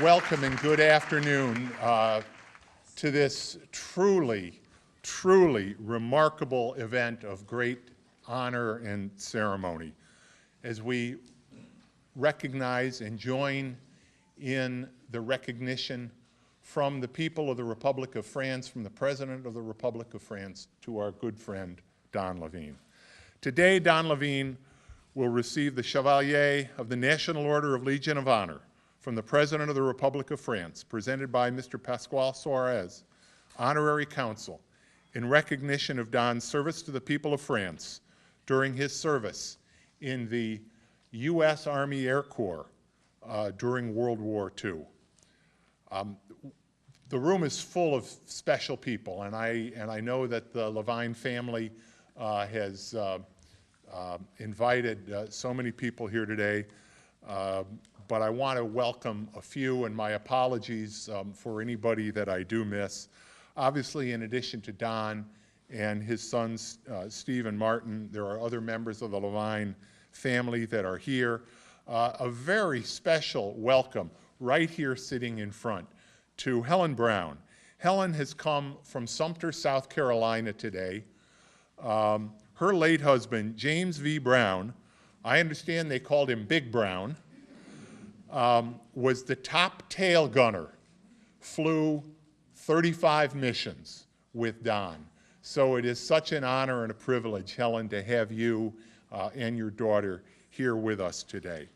Welcome and good afternoon to this truly, truly remarkable event of great honor and ceremony as we recognize and join in the recognition from the people of the Republic of France, from the President of the Republic of France, to our good friend, Don Levine. Today, Don Levine will receive the Chevalier of the National Order of Legion of Honor from the President of the Republic of France, presented by Mr. Pasquale Suarez, Honorary Consul, in recognition of Don's service to the people of France during his service in the U.S. Army Air Corps during World War II. The room is full of special people, and I know that the Levine family has invited so many people here today, but I want to welcome a few, and my apologies for anybody that I do miss. Obviously, in addition to Don and his sons, Steve and Martin, there are other members of the Levine family that are here. A very special welcome right here sitting in front to Helen Brown. Helen has come from Sumter, South Carolina today. Her late husband, James V. Brown, I understand they called him Big Brown, was the top tail gunner, flew 35 missions with Don. So it is such an honor and a privilege, Helen, to have you and your daughter here with us today.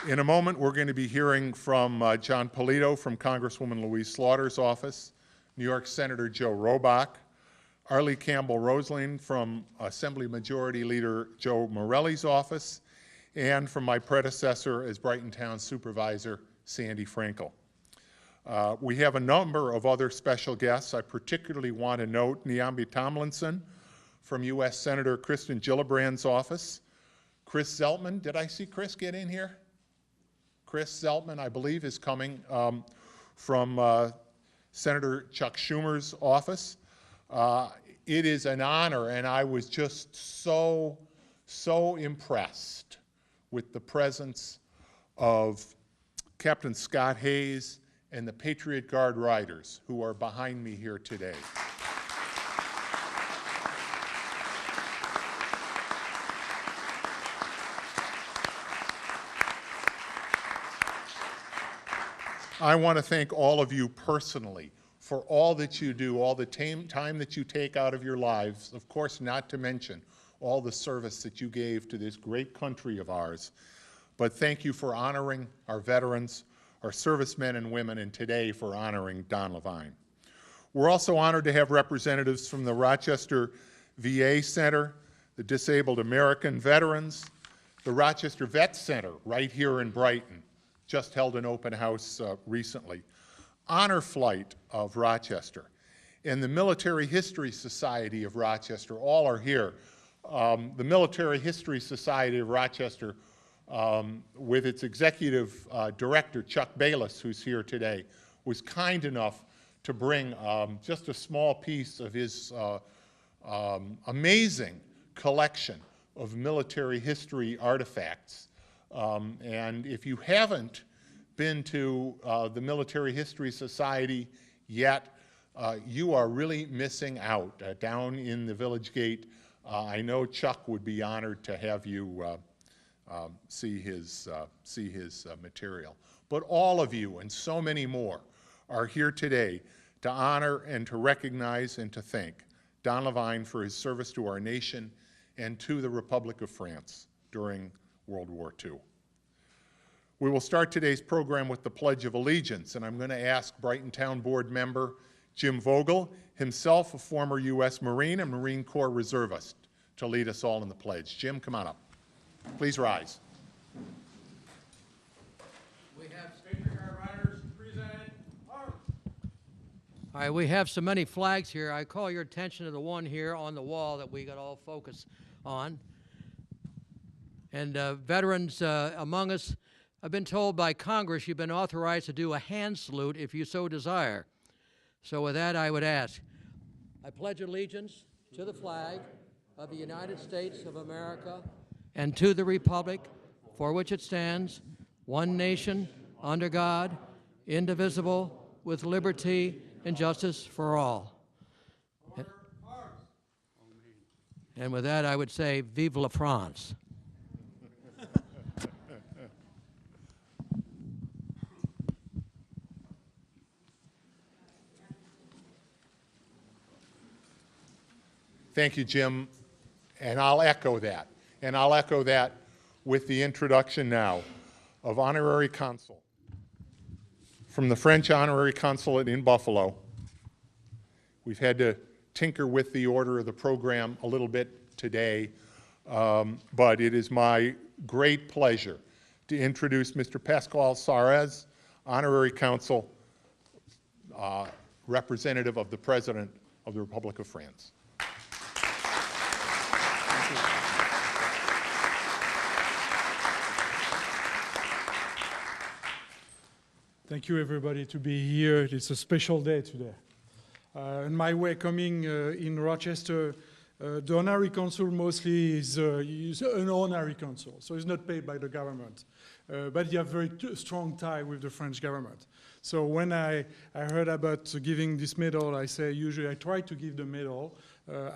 In a moment, we're going to be hearing from John Polito from Congresswoman Louise Slaughter's office, New York Senator Joe Robach, Arlie Campbell-Roseland from Assembly Majority Leader Joe Morelli's office, and from my predecessor as Brighton Town Supervisor, Sandy Frankel. We have a number of other special guests. I particularly want to note Niambi Tomlinson from U.S. Senator Kristen Gillibrand's office. Chris Zeltman, did I see Chris get in here? Chris Zeltman, I believe, is coming from Senator Chuck Schumer's office. It is an honor, and I was just so impressed with the presence of Captain Scott Hayes and the Patriot Guard Riders who are behind me here today. I want to thank all of you personally for all that you do, all the time that you take out of your lives, of course not to mention all the service that you gave to this great country of ours. But thank you for honoring our veterans, our servicemen and women, and today for honoring Don Levine. We're also honored to have representatives from the Rochester VA Center, the Disabled American Veterans, the Rochester Vet Center right here in Brighton, just held an open house recently, Honor Flight of Rochester, and the Military History Society of Rochester. All are here. The Military History Society of Rochester, with its executive director, Chuck Bayless, who's here today, was kind enough to bring just a small piece of his amazing collection of military history artifacts. And if you haven't been to the Military History Society yet, you are really missing out. Down in the Village Gate, I know Chuck would be honored to have you see his material. But all of you and so many more are here today to honor and to recognize and to thank Don Levine for his service to our nation and to the Republic of France during World War II. We will start today's program with the Pledge of Allegiance, and I'm going to ask Brighton Town Board member Jim Vogel, himself a former U.S. Marine and Marine Corps reservist, to lead us all in the pledge. Jim, come on up. Please rise. We have Patriot Guard Riders presented. All right, we have so many flags here. I call your attention to the one here on the wall that we got all focused on. And veterans among us, I've been told by Congress you've been authorized to do a hand salute if you so desire. So with that, I would ask, I pledge allegiance to the flag of the United States of America and to the republic for which it stands, one nation, under God, indivisible, with liberty and justice for all. And with that, I would say, vive la France. Thank you, Jim, and I'll echo that. And I'll echo that with the introduction now of Honorary Consul from the French Honorary Consulate in Buffalo. We've had to tinker with the order of the program a little bit today, but it is my great pleasure to introduce Mr. Pascal Sarez, Honorary Consul, representative of the President of the Republic of France. Thank you, everybody, to be here. It's a special day today. On my way coming in Rochester, the honorary consul mostly is an honorary consul, so he's not paid by the government. But he has a very strong tie with the French government. So when I heard about giving this medal, I say usually I try to give the medal.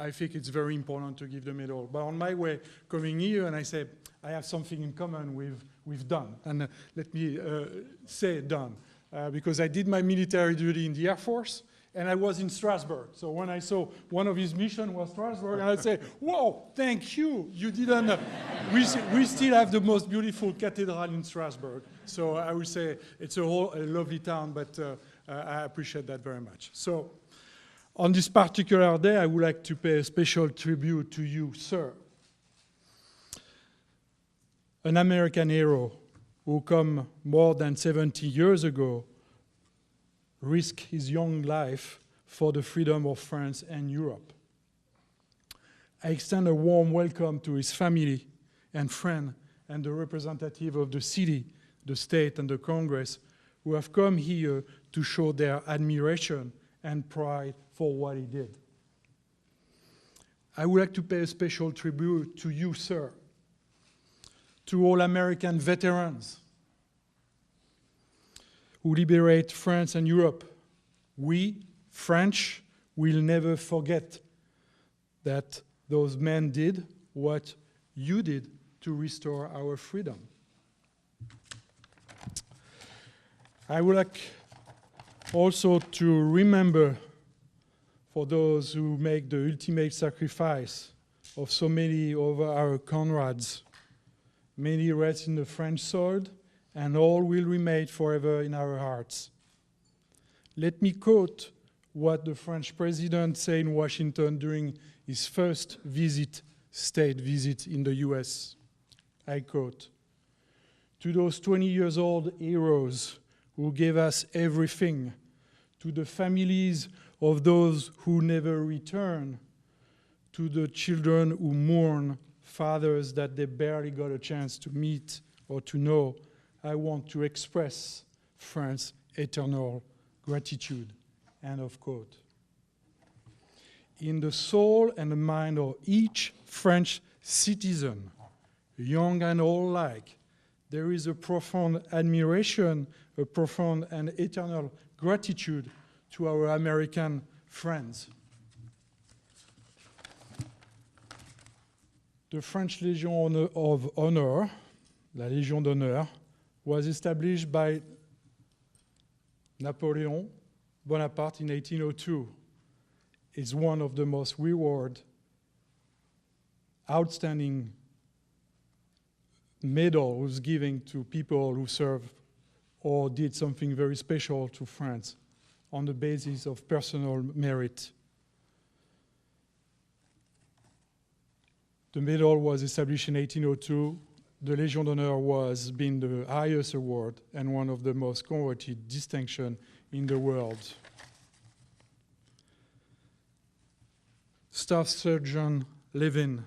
I think it's very important to give the medal. But on my way coming here, and I say, I have something in common with Don. And let me say Don, because I did my military duty in the Air Force, and I was in Strasbourg. So when I saw one of his missions was Strasbourg, and I say, whoa, thank you. You didn't, we still have the most beautiful cathedral in Strasbourg. So I would say it's a lovely town, but I appreciate that very much. So on this particular day, I would like to pay a special tribute to you, sir. An American hero who come more than 70 years ago risked his young life for the freedom of France and Europe. I extend a warm welcome to his family and friend and the representative of the city, the state, and the Congress who have come here to show their admiration and pride for what he did. I would like to pay a special tribute to you, sir, to all American veterans who liberate France and Europe. We, French, will never forget that those men did what you did to restore our freedom. I would like also to remember for those who make the ultimate sacrifice of so many of our comrades. Many rest in the French sword, and all will remain forever in our hearts. Let me quote what the French president said in Washington during his first state visit in the US. I quote, "To those 20-year-old heroes who gave us everything, to the families of those who never return, to the children who mourn fathers that they barely got a chance to meet or to know, I want to express France's eternal gratitude." End of quote. In the soul and the mind of each French citizen, young and old alike, there is a profound admiration, a profound and eternal gratitude to our American friends. The French Legion of Honor, la Légion d'honneur, was established by Napoleon Bonaparte in 1802. It's one of the most outstanding medals given to people who serve or did something very special to France on the basis of personal merit. The medal was established in 1802. The Légion d'honneur was been the highest award and one of the most coveted distinctions in the world. Staff Sergeant Levine,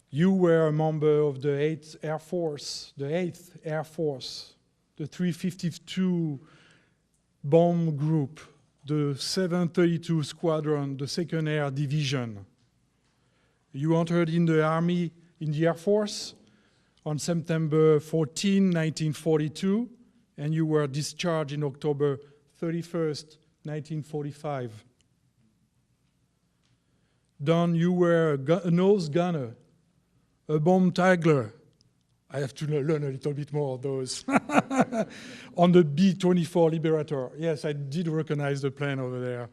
you were a member of the 8th Air Force, the 352 bomb group the 732 Squadron, the 2nd Air Division. You entered in the Army, in the Air Force, on September 14, 1942, and you were discharged in October 31st, 1945. Don, you were a nose gunner, a bomb tackler. I have to learn a little bit more of those. On the B-24 Liberator. Yes, I did recognize the plane over there.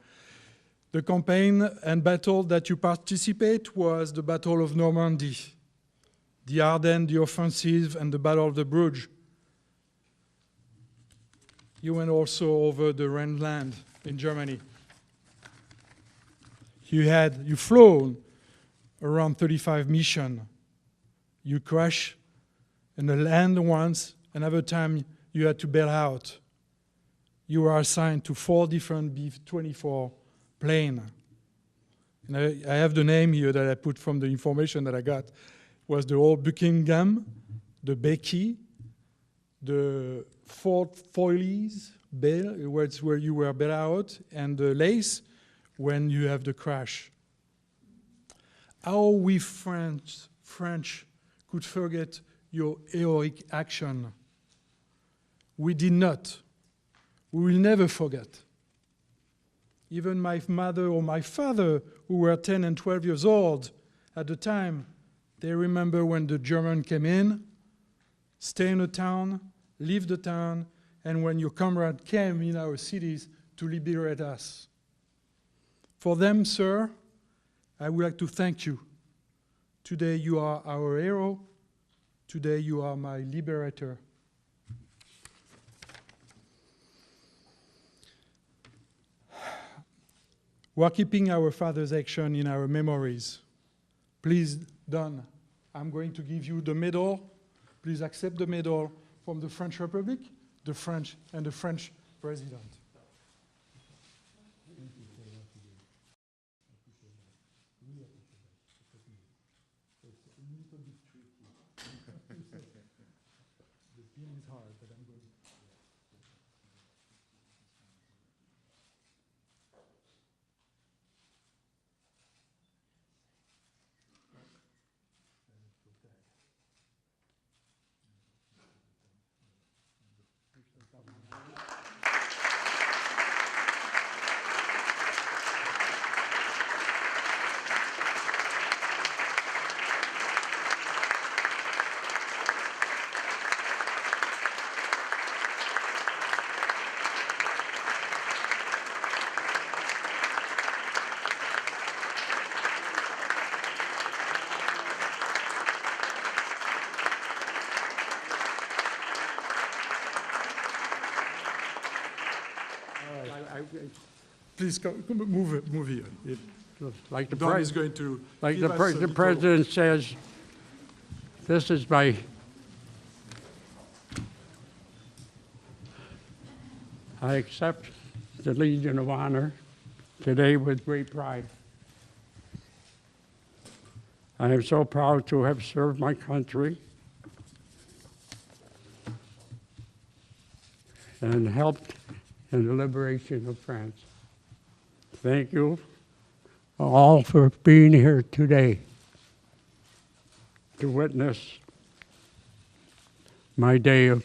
The campaign and battle that you participate was the Battle of Normandy, the Ardennes, the offensive, and the Battle of the Bruges. You went also over the Rhineland in Germany. You flown around 35 missions. You crashed and land once, another time you had to bail out. You were assigned to 4 different B-24 planes. And I have the name here that I put from the information that I got. Was the old Buckingham, the Becky, the Fort Foyles, where you were bailed out, and the Lace, when you have the crash. How we French could forget your heroic action? We did not. We will never forget. Even my mother or my father, who were 10 and 12 years old at the time, they remember when the German came in, stay in the town, leave the town, and when your comrade came in our cities to liberate us. For them, sir, I would like to thank you. Today you are our hero. Today you are my liberator. We are keeping our father's action in our memories. Please, Don, I'm going to give you the medal. Please accept the medal from the French Republic, the French, and the French president. Please move here. Like the, Don is going to like give the, us a the little- president says, this is my I accept the Legion of Honor today with great pride. I am so proud to have served my country and helped in the liberation of France. Thank you all for being here today to witness my day of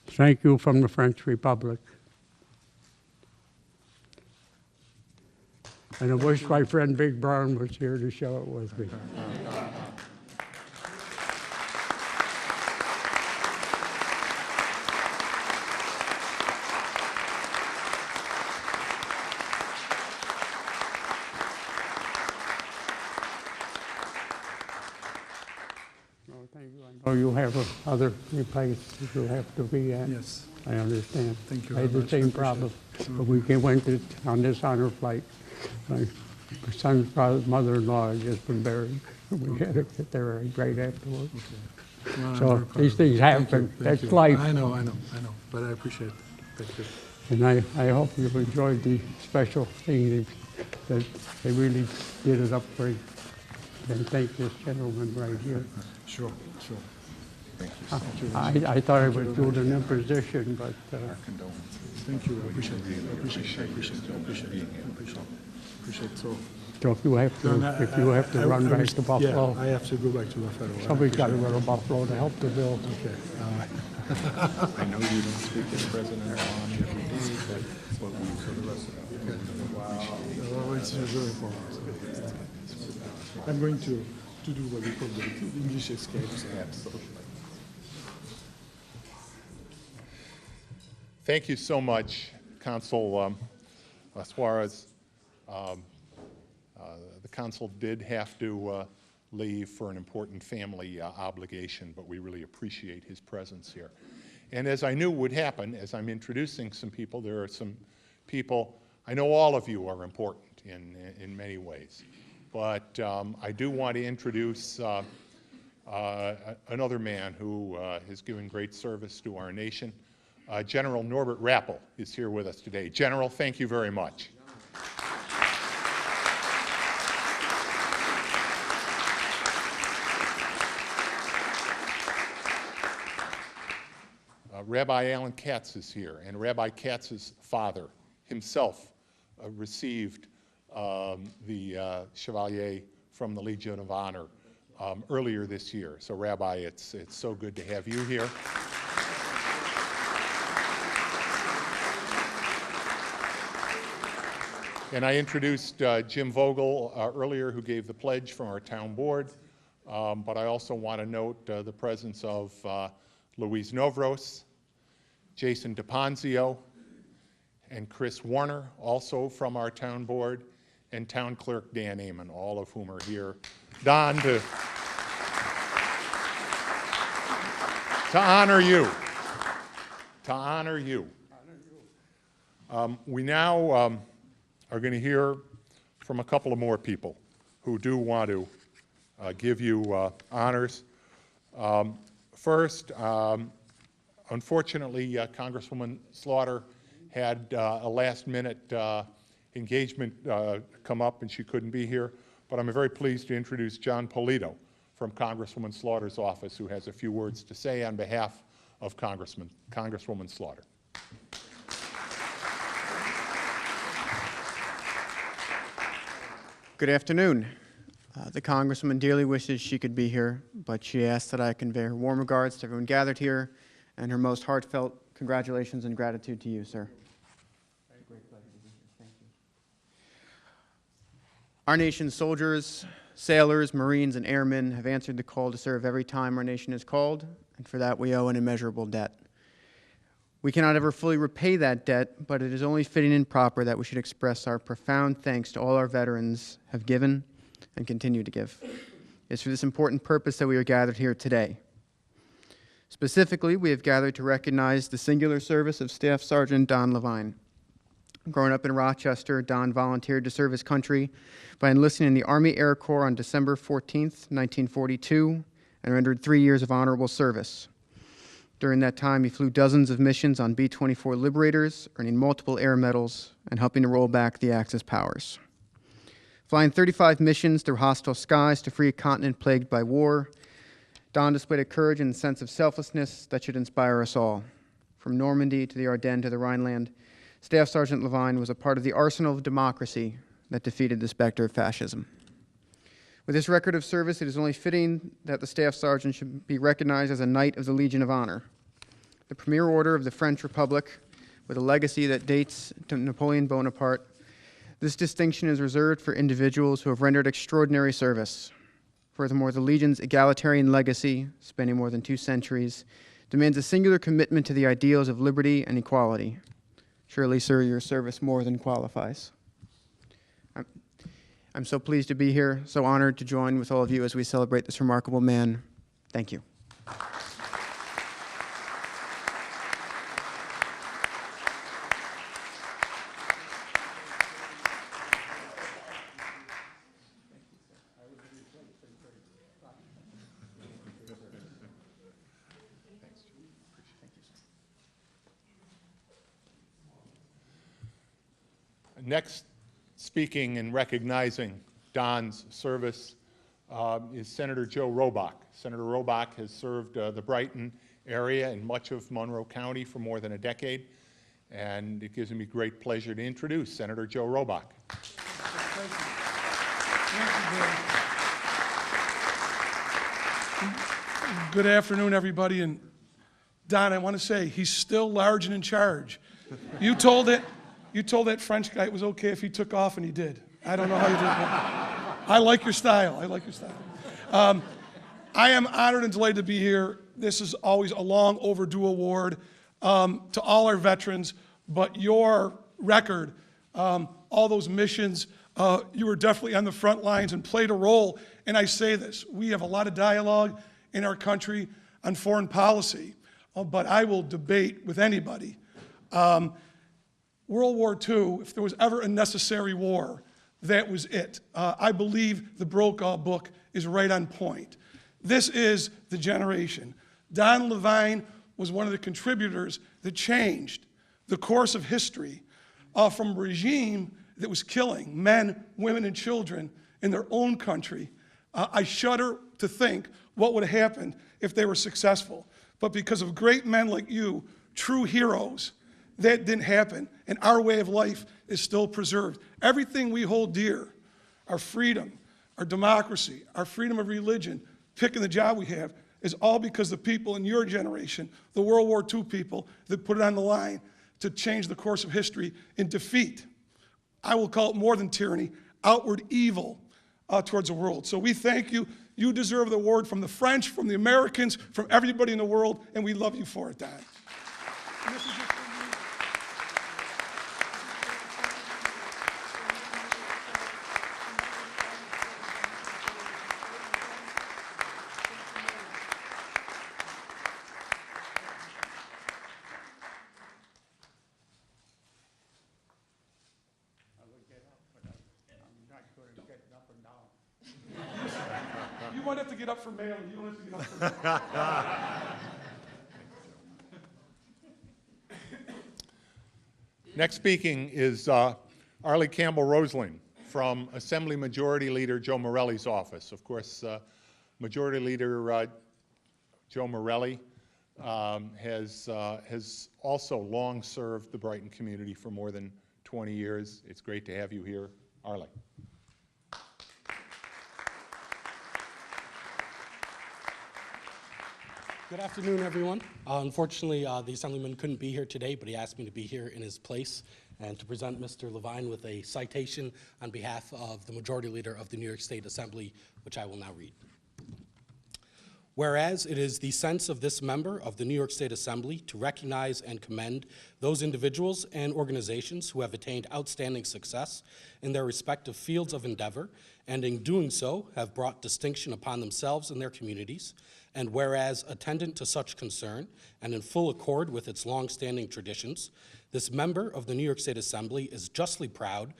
thank you from the French Republic. And I wish my friend Big Brown was here to show it with me. Thank you. I know you have other place you have to be at. Yes. I understand. Thank you I had very the much. same I appreciate problem. it. But we went on this honor flight. My son's mother-in-law had just been buried. We had to get there right afterwards. Okay. Well, I'm So very proud these of things you. happen. Thank you. That's Thank you. life. I know, but I appreciate it. Thank you. And I hope you've enjoyed the special thing that they really did it up great. And thank this gentleman right here. Sure. I thought I was doing an imposition, but Thank you. I appreciate it. I appreciate it. so if you have to run back to Buffalo, Yeah, I have to go back to Buffalo. somebody's got to go to Buffalo to help the bill. Okay. I know you don't speak as President Obama every day, but we for the rest of it. Well, it's very important. I'm going to do what we call the English escape. Thank you so much, Consul Suarez. The consul did have to leave for an important family obligation, but we really appreciate his presence here. And as I knew would happen, as I'm introducing some people, there are some people, I know all of you are important in many ways, but I do want to introduce another man who is giving great service to our nation. General Norbert Rappel is here with us today. General, thank you very much. Rabbi Alan Katz is here, and Rabbi Katz's father himself received the Chevalier from the Legion of Honor earlier this year. So, Rabbi, it's so good to have you here. And I introduced Jim Vogel earlier, who gave the pledge from our town board, but I also want to note the presence of Louise Novros, Jason DePonzio, and Chris Warner, also from our town board, and town clerk Dan Amon, all of whom are here. Don, to honor you. To honor you. We now are going to hear from a couple of more people who do want to give you honors. First, unfortunately, Congresswoman Slaughter had a last-minute engagement come up, and she couldn't be here. But I'm very pleased to introduce John Polito from Congresswoman Slaughter's office, who has a few words to say on behalf of Congresswoman Slaughter. Good afternoon. The Congresswoman dearly wishes she could be here, but she asked that I convey her warm regards to everyone gathered here and her most heartfelt congratulations and gratitude to you, sir. Great pleasure to be here. Thank you. Our nation's soldiers, sailors, Marines, and airmen have answered the call to serve every time our nation is called, and for that we owe an immeasurable debt. We cannot ever fully repay that debt, but it is only fitting and proper that we should express our profound thanks to all our veterans have given and continue to give. It's for this important purpose that we are gathered here today. Specifically, we have gathered to recognize the singular service of Staff Sergeant Don Levine. Growing up in Rochester, Don volunteered to serve his country by enlisting in the Army Air Corps on December 14th, 1942, and rendered 3 years of honorable service. During that time, he flew dozens of missions on B-24 Liberators, earning multiple air medals and helping to roll back the Axis powers. Flying 35 missions through hostile skies to free a continent plagued by war, Don displayed a courage and sense of selflessness that should inspire us all. From Normandy to the Ardennes to the Rhineland, Staff Sergeant Levine was a part of the arsenal of democracy that defeated the specter of fascism. With this record of service, it is only fitting that the Staff Sergeant should be recognized as a Knight of the Legion of Honor, the premier order of the French Republic, with a legacy that dates to Napoleon Bonaparte. This distinction is reserved for individuals who have rendered extraordinary service. Furthermore, the Legion's egalitarian legacy, spanning more than 2 centuries, demands a singular commitment to the ideals of liberty and equality. Surely, sir, your service more than qualifies. I'm so pleased to be here, so honored to join with all of you as we celebrate this remarkable man. Thank you. Next, speaking and recognizing Don's service is Senator Joe Robach. Senator Robach has served the Brighton area and much of Monroe County for more than a decade, and it gives me great pleasure to introduce Senator Joe Robach. Good afternoon, everybody. And Don, I want to say he's still large and in charge. You told that French guy it was okay if he took off, and he did. I don't know how you did that. I like your style. I like your style. I am honored and delighted to be here. This is always a long overdue award to all our veterans, but your record, all those missions, you were definitely on the front lines and played a role. And I say this, we have a lot of dialogue in our country on foreign policy, but I will debate with anybody. World War II, if there was ever a necessary war, that was it. I believe the Brokaw book is right on point. This is the generation. Don Levine was one of the contributors that changed the course of history from a regime that was killing men, women, and children in their own country. I shudder to think what would have happened if they were successful. But because of great men like you, true heroes, that didn't happen, and our way of life is still preserved. Everything we hold dear, our freedom, our democracy, our freedom of religion, picking the job we have, is all because the people in your generation, the World War II people, that put it on the line to change the course of history in defeat. I will call it more than tyranny, outward evil towards the world. So we thank you. You deserve the award from the French, from the Americans, from everybody in the world, and we love you for it, Don. You might have to get up for mail. You don't have to get up for mail. Next speaking is Arlie Campbell-Roseling from Assembly Majority Leader Joe Morelli's office. Of course, Majority Leader Joe Morelli has also long served the Brighton community for more than 20 years. It's great to have you here, Arlie. Good afternoon, everyone. Unfortunately, the Assemblyman couldn't be here today, but he asked me to be here in his place and to present Mr. Levine with a citation on behalf of the Majority Leader of the New York State Assembly, which I will now read. Whereas it is the sense of this member of the New York State Assembly to recognize and commend those individuals and organizations who have attained outstanding success in their respective fields of endeavor, and in doing so have brought distinction upon themselves and their communities, and whereas attendant to such concern and in full accord with its long-standing traditions, this member of the New York State Assembly is justly proud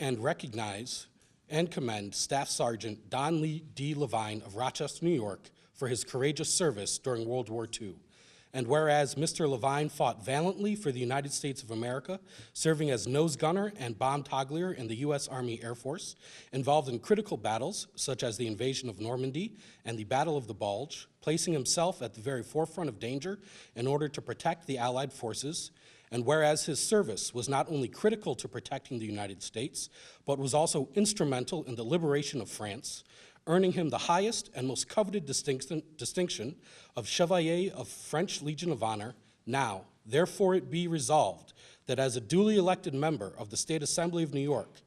and recognize and commend Staff Sergeant Don D. Levine of Rochester, New York, for his courageous service during World War II. And whereas Mr. Levine fought valiantly for the United States of America, serving as nose gunner and bomb toggler in the U.S. Army Air Force, involved in critical battles such as the invasion of Normandy and the Battle of the Bulge, placing himself at the very forefront of danger in order to protect the Allied forces. And whereas his service was not only critical to protecting the United States, but was also instrumental in the liberation of France, earning him the highest and most coveted distinction of Chevalier of French Legion of Honor, now, therefore it be resolved that as a duly elected member of the State Assembly of New York,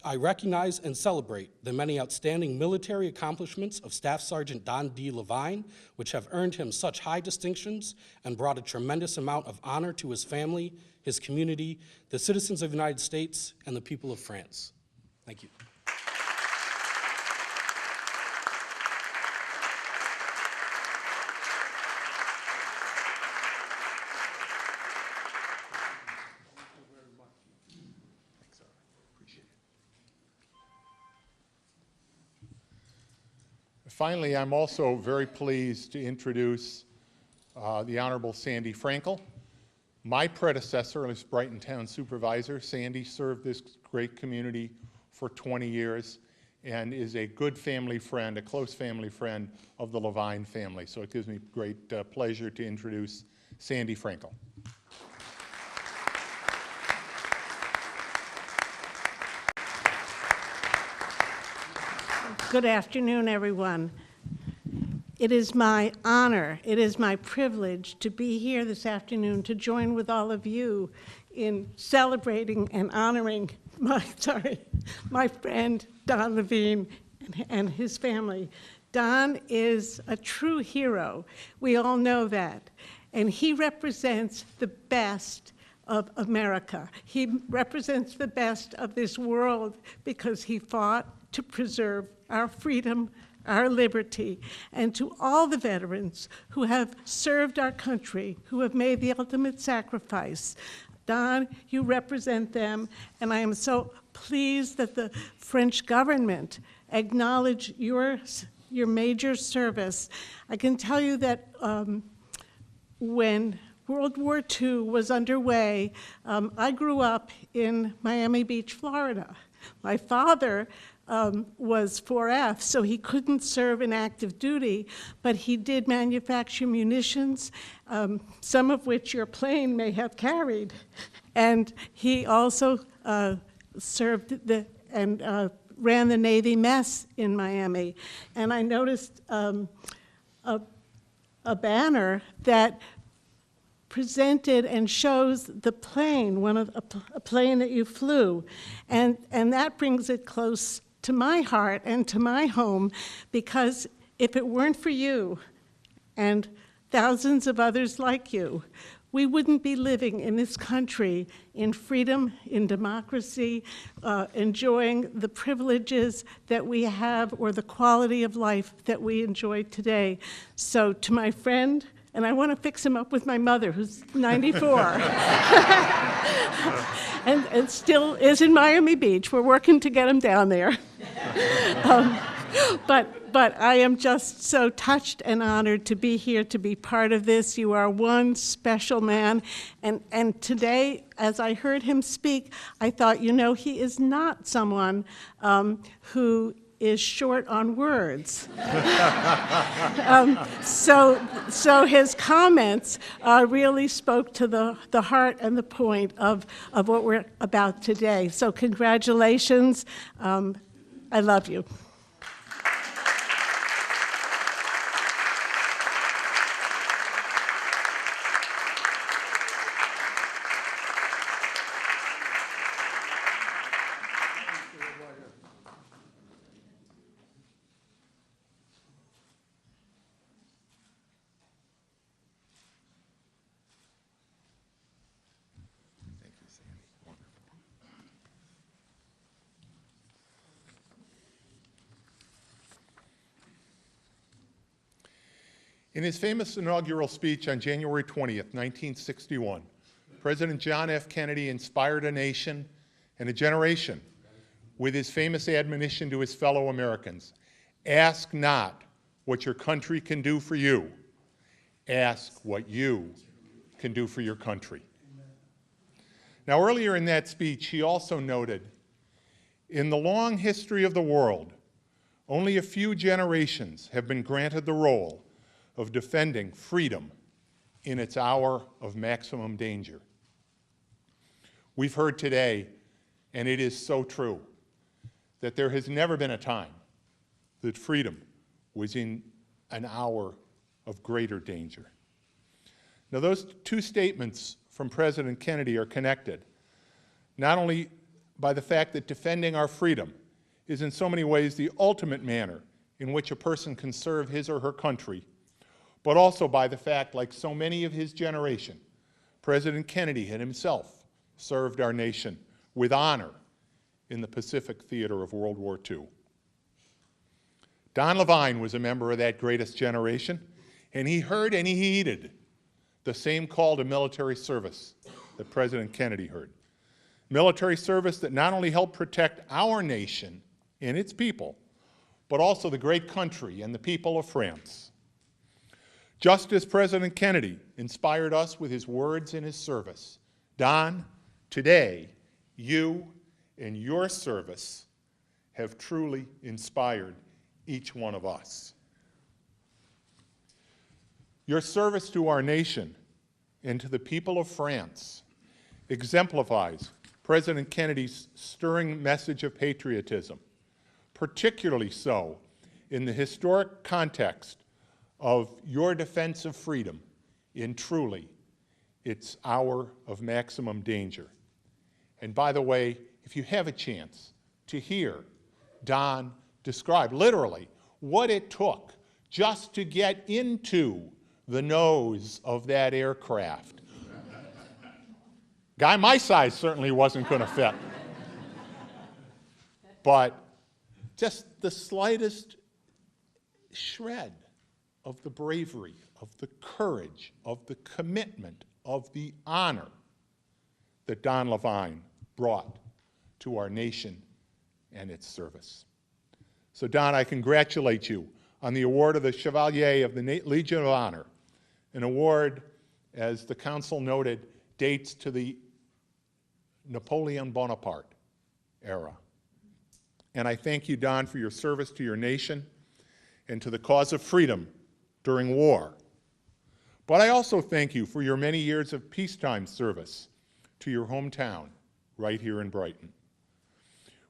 I recognize and celebrate the many outstanding military accomplishments of Staff Sergeant Don D. Levine, which have earned him such high distinctions and brought a tremendous amount of honor to his family, his community, the citizens of the United States, and the people of France. Thank you. Finally, I'm also very pleased to introduce the Honorable Sandy Frankel. My predecessor as Brighton Town Supervisor, Sandy served this great community for 20 years, and is a good family friend, a close family friend of the Levine family. So it gives me great pleasure to introduce Sandy Frankel. Good afternoon, everyone. It is my honor, it is my privilege to be here this afternoon to join with all of you in celebrating and honoring my friend Don Levine and his family. Don is a true hero. We all know that. And he represents the best of America. He represents the best of this world because he fought to preserve our freedom, our liberty, and to all the veterans who have served our country, who have made the ultimate sacrifice. Don, you represent them, and I am so pleased that the French government acknowledged your major service. I can tell you that when World War II was underway, I grew up in Miami Beach, Florida. My father was 4F, so he couldn't serve in active duty, but he did manufacture munitions, some of which your plane may have carried. And he also served and ran the Navy mess in Miami. And I noticed a banner that presented and shows the plane, a plane that you flew. And that brings it close to my heart and to my home, because if it weren't for you and thousands of others like you, we wouldn't be living in this country in freedom, in democracy, enjoying the privileges that we have or the quality of life that we enjoy today. So to my friend, and I want to fix him up with my mother, who's 94, and still is in Miami Beach. We're working to get him down there. But I am just so touched and honored to be here, to be part of this. You are one special man. And today, as I heard him speak, I thought, you know, he is not someone who is short on words. So his comments really spoke to the heart and the point of what we're about today. So congratulations. I love you. In his famous inaugural speech on January 20th, 1961, President John F. Kennedy inspired a nation and a generation with his famous admonition to his fellow Americans: ask not what your country can do for you, ask what you can do for your country. Now, earlier in that speech, he also noted, in the long history of the world, only a few generations have been granted the role of defending freedom in its hour of maximum danger. We've heard today, and it is so true, that there has never been a time that freedom was in an hour of greater danger. Now, those two statements from President Kennedy are connected, not only by the fact that defending our freedom is in so many ways the ultimate manner in which a person can serve his or her country, but also by the fact, like so many of his generation, President Kennedy had himself served our nation with honor in the Pacific theater of World War II. Don Levine was a member of that greatest generation, and he heard and he heeded the same call to military service that President Kennedy heard. Military service that not only helped protect our nation and its people, but also the great country and the people of France. Just as President Kennedy inspired us with his words in his service, Don, today, you and your service have truly inspired each one of us. Your service to our nation and to the people of France exemplifies President Kennedy's stirring message of patriotism, particularly so in the historic context of your defense of freedom in truly its hour of maximum danger. And by the way, if you have a chance to hear Don describe literally what it took just to get into the nose of that aircraft, guy my size certainly wasn't going to fit. But just the slightest shred of the bravery, of the courage, of the commitment, of the honor that Don Levine brought to our nation and its service. So Don, I congratulate you on the award of the Chevalier of the Legion of Honor, an award, as the council noted, dates to the Napoleon Bonaparte era. And I thank you, Don, for your service to your nation and to the cause of freedom during war. But I also thank you for your many years of peacetime service to your hometown right here in Brighton.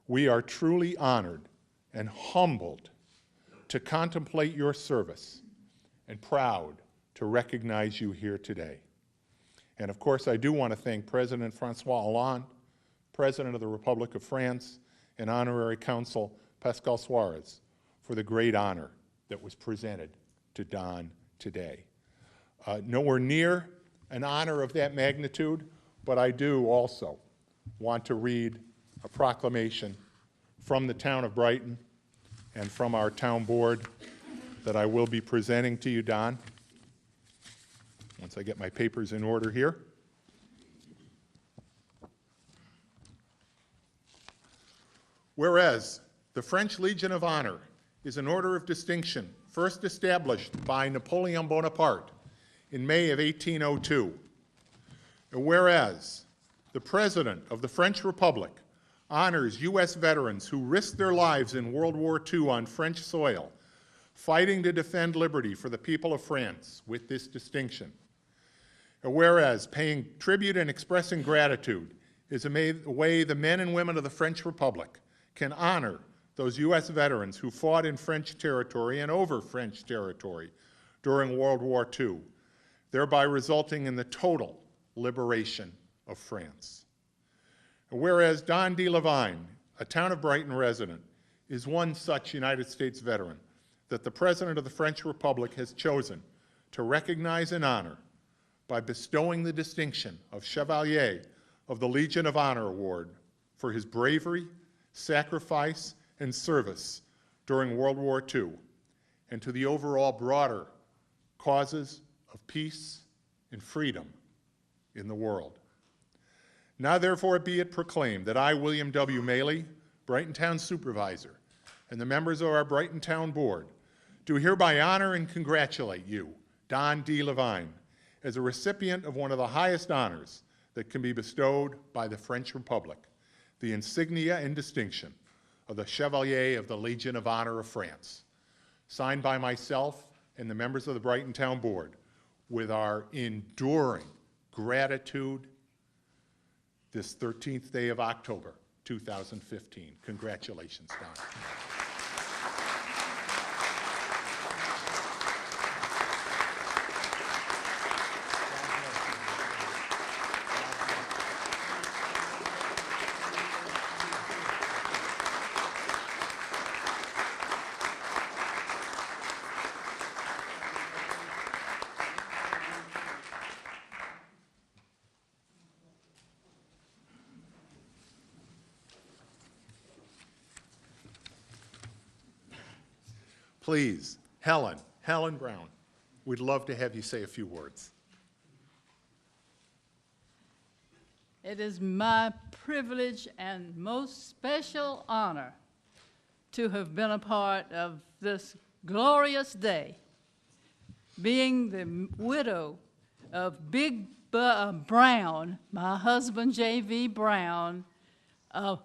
We are truly honored and humbled to contemplate your service and proud to recognize you here today. And of course, I do want to thank President Francois Hollande, President of the Republic of France, and Honorary Consul Pascal Suarez for the great honor that was presented to Don today. Nowhere near an honor of that magnitude, but I do also want to read a proclamation from the town of Brighton and from our town board that I will be presenting to you, Don, once I get my papers in order here. Whereas the French Legion of Honor is an order of distinction first established by Napoleon Bonaparte in May of 1802. And whereas the President of the French Republic honors U.S. veterans who risked their lives in World War II on French soil, fighting to defend liberty for the people of France with this distinction. And whereas paying tribute and expressing gratitude is a way the men and women of the French Republic can honor those U.S. veterans who fought in French territory and over French territory during World War II, thereby resulting in the total liberation of France. And whereas Don D. Levine, a town of Brighton resident, is one such United States veteran that the President of the French Republic has chosen to recognize and honor by bestowing the distinction of Chevalier of the Legion of Honor Award for his bravery, sacrifice, and service during World War II, and to the overall broader causes of peace and freedom in the world. Now therefore be it proclaimed that I, William W. Maley, Brighton Town Supervisor, and the members of our Brighton Town Board do hereby honor and congratulate you, Don D. Levine, as a recipient of one of the highest honors that can be bestowed by the French Republic, the insignia and distinction of the Chevalier of the Legion of Honor of France, signed by myself and the members of the Brighton Town Board with our enduring gratitude this 13th day of October, 2015. Congratulations, Don. Please, Helen Brown, we'd love to have you say a few words. It is my privilege and most special honor to have been a part of this glorious day, being the widow of Big Brown, my husband, J.V. Brown, a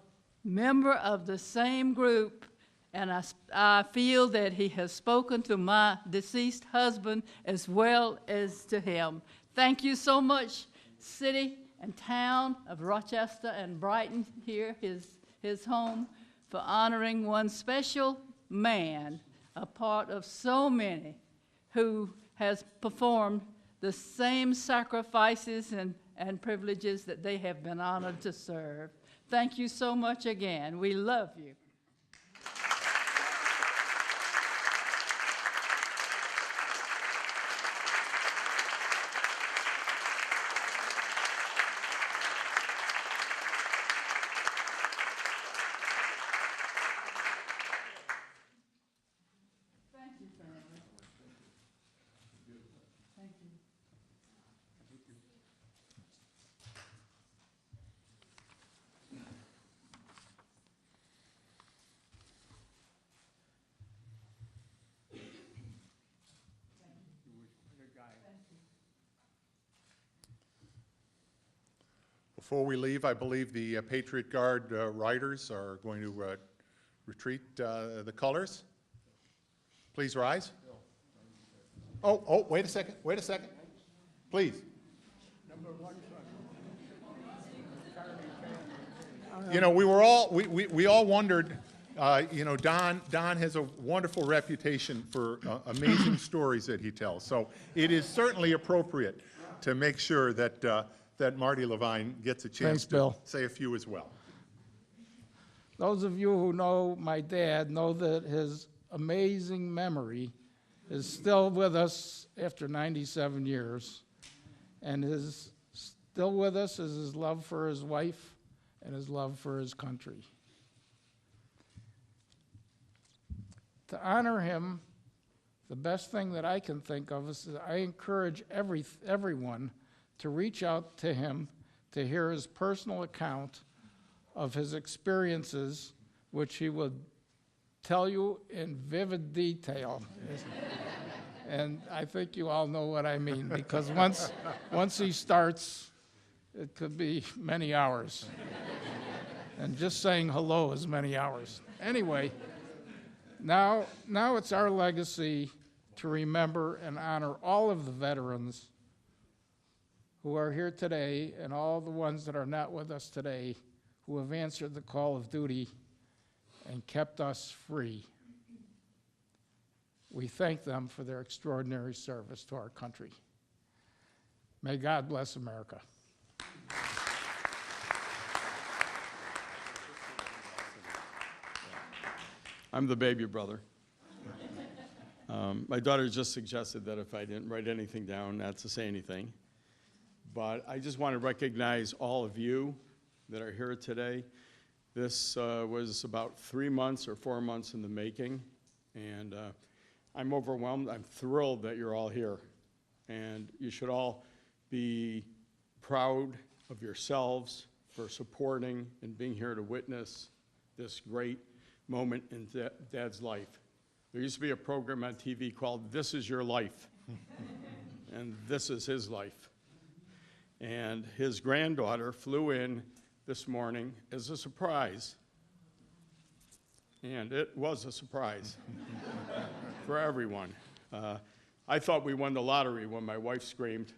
member of the same group, and I feel that he has spoken to my deceased husband as well as to him. Thank you so much, city and town of Rochester and Brighton here, his home, for honoring one special man, a part of so many, who has performed the same sacrifices and privileges that they have been honored to serve. Thank you so much again. We love you. Thank you, family. Thank you. Before we leave, I believe the Patriot Guard riders are going to retreat the colors. Please rise. Oh, wait a second, please. You know, we all wondered, you know, Don has a wonderful reputation for amazing stories that he tells. So it is certainly appropriate to make sure that, that Marty Levine gets a chance to say a few as well. Those of you who know my dad know that his amazing memory is still with us after 97 years, and is still with us is his love for his wife and his love for his country. To honor him, the best thing that I can think of is that I encourage everyone to reach out to him to hear his personal account of his experiences, which he would tell you in vivid detail. And I think you all know what I mean, because once he starts, it could be many hours. And just saying hello is many hours. Anyway, now it's our legacy to remember and honor all of the veterans who are here today and all the ones that are not with us today who have answered the call of duty and kept us free. We thank them for their extraordinary service to our country. May God bless America. I'm the baby brother. My daughter just suggested that if I didn't write anything down, not to say anything. But I just want to recognize all of you that are here today. This was about 3 months or 4 months in the making, and I'm overwhelmed. I'm thrilled that you're all here, and you should all be proud of yourselves for supporting and being here to witness this great moment in Dad's life. There used to be a program on TV called This Is Your Life, and this is his life. And his granddaughter flew in this morning as a surprise, and it was a surprise for everyone. I thought we won the lottery when my wife screamed.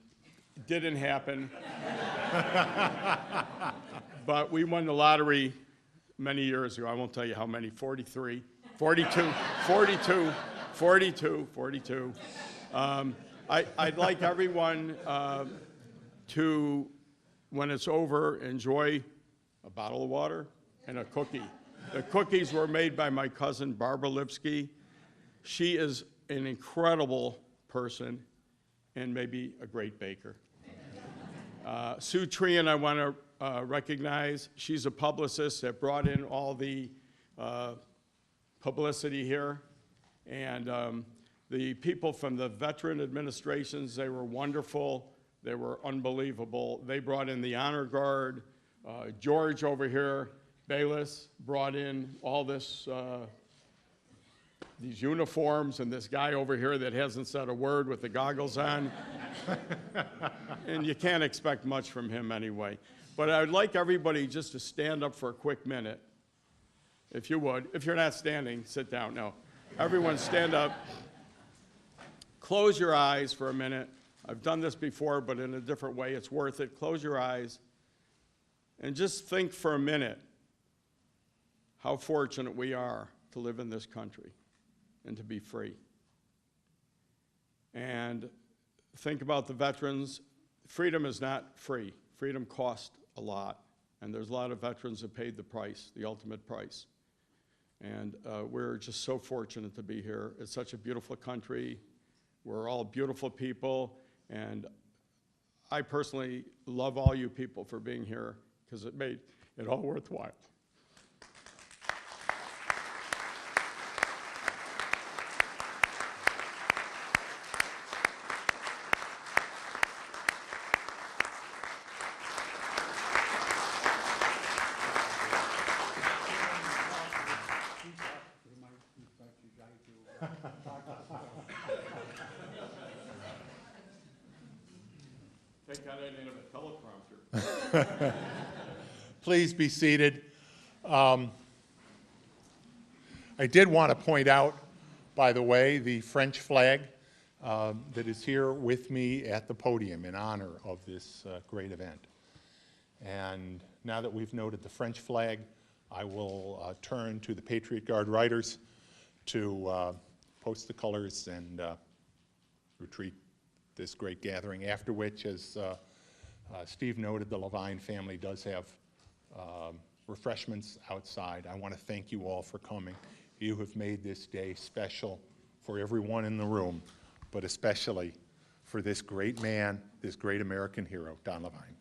It didn't happen, but we won the lottery many years ago. I won't tell you how many, 42. I'd like everyone to, when it's over, enjoy a bottle of water and a cookie. The cookies were made by my cousin, Barbara Lipsky. She is an incredible person and maybe a great baker. Sue Trian, I want to recognize. She's a publicist that brought in all the publicity here. And the people from the veteran administrations, they were wonderful. They were unbelievable. They brought in the honor guard. George over here, Bayless, brought in all this, these uniforms, and this guy over here that hasn't said a word with the goggles on. And you can't expect much from him anyway. But I'd like everybody just to stand up for a quick minute if you would. If you're not standing, sit down. No. Everyone stand up. Close your eyes for a minute. I've done this before, but in a different way. It's worth it. Close your eyes and just think for a minute how fortunate we are to live in this country and to be free. And think about the veterans. Freedom is not free. Freedom costs a lot. And there's a lot of veterans that paid the price, the ultimate price. And we're just so fortunate to be here. It's such a beautiful country. We're all beautiful people. And I personally love all you people for being here because it made it all worthwhile. Take out any of a teleprompter. Please be seated. I did want to point out, by the way, the French flag that is here with me at the podium in honor of this great event. And now that we've noted the French flag, I will turn to the Patriot Guard Riders to post the colors and retreat this great gathering, after which, as Steve noted, the Levine family does have refreshments outside. I want to thank you all for coming. You have made this day special for everyone in the room, but especially for this great man, this great American hero, Don Levine.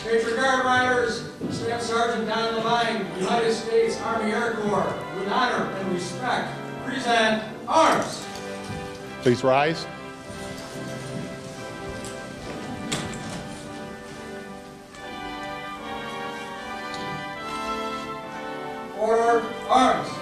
Patriot Guard Riders, Staff Sergeant Don Levine, United States Army Air Corps, with honor and respect, present arms. Please rise. Order, arms.